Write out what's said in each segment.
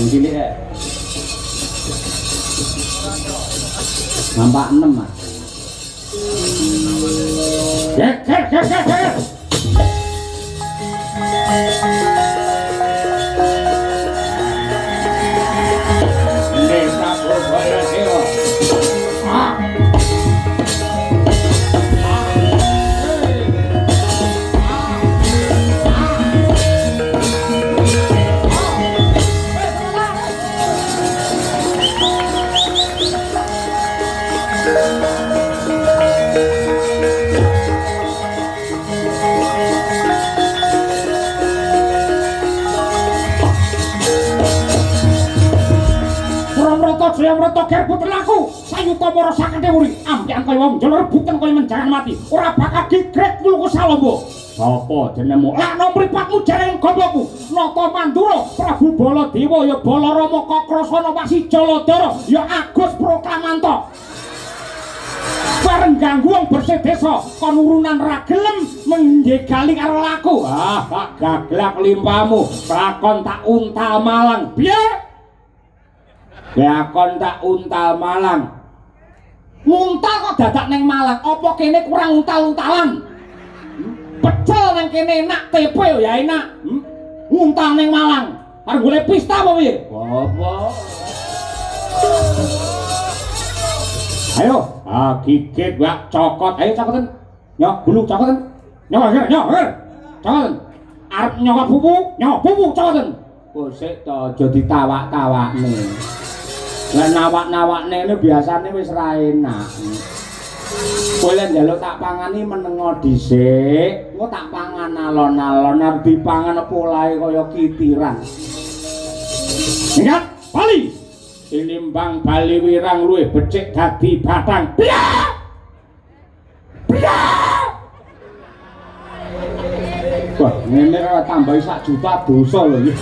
cilik nampak 6 Mas. Jaya Wrata ger putraku sayuta mara sakete uri ampian kaya wong njol rebutan kaya menjangan mati ora bakal digret mulku salombo sapa jenengmu lakno mripatmu jareng gomboku nata mandura Prabu Baladewa ya Balarama Kakrasana Wasi Jaladara ya Agus Proklamanto bareng ganggu wong bersih desa kon urunan ra gelem menjegali karo laku tak gaglak limpamu lakon tak untal Malang piye lakon tak untal Malang nguntal kok dadak neng Malang apa kene kurang untal-untalan pecel neng kene enak tepe ya enak nguntal neng Malang arep golek pesta apa piye apa ayo gigit wak cokot ayo cokoten nyok gulu cokoten nyok cokoten arep nyokot pupu cokoten kosek to aja ditawak-tawakne lah nawak-nawakne ini biasanya wis ra enak. Kowe lek njaluk tak pangani menengo dhisik, engko tak pangan alon-alon arep dipangan polahe kaya kitiran. Ingat, Bali. Tinimbang Bali wirang luwih becik dadi batang. Bia! Wah, ngene ora tambahi 1 juta dosa lho iki.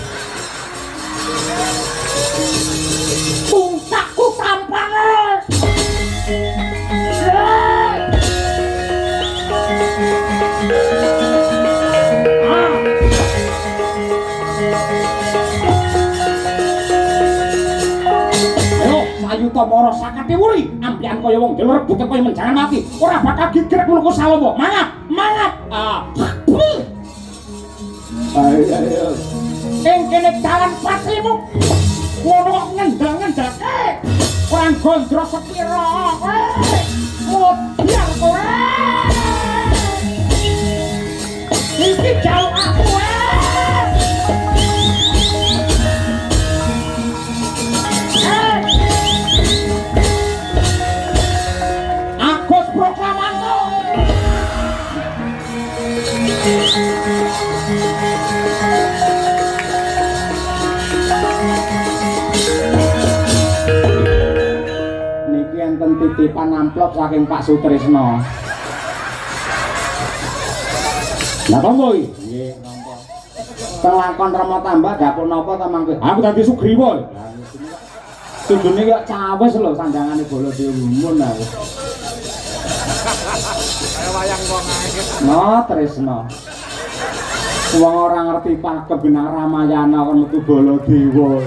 Sayuta mara sakete wuri ampian kaya wong njel rebutan kaya menjangan mati ora bakal gigrek mulku salombo mangap ayo ing kene dalan patrimu ngono kok ngendang-ngendake ora gondro sepira modar kowe iki jauh aku niki enten titipan amplop saking Pak Sutrisno. Lah tonggo iki? Nggih, nampa. Telakon Rama tambah dapur napa ta mangke? Aku dadi Sugriwa. Tujune kok cawes lho sandangane Baladewa mun aku. Kaya wayang wong ae. No, Tresno. Wong ora ngerti pakebenar Ramayana kon metu Baladewa.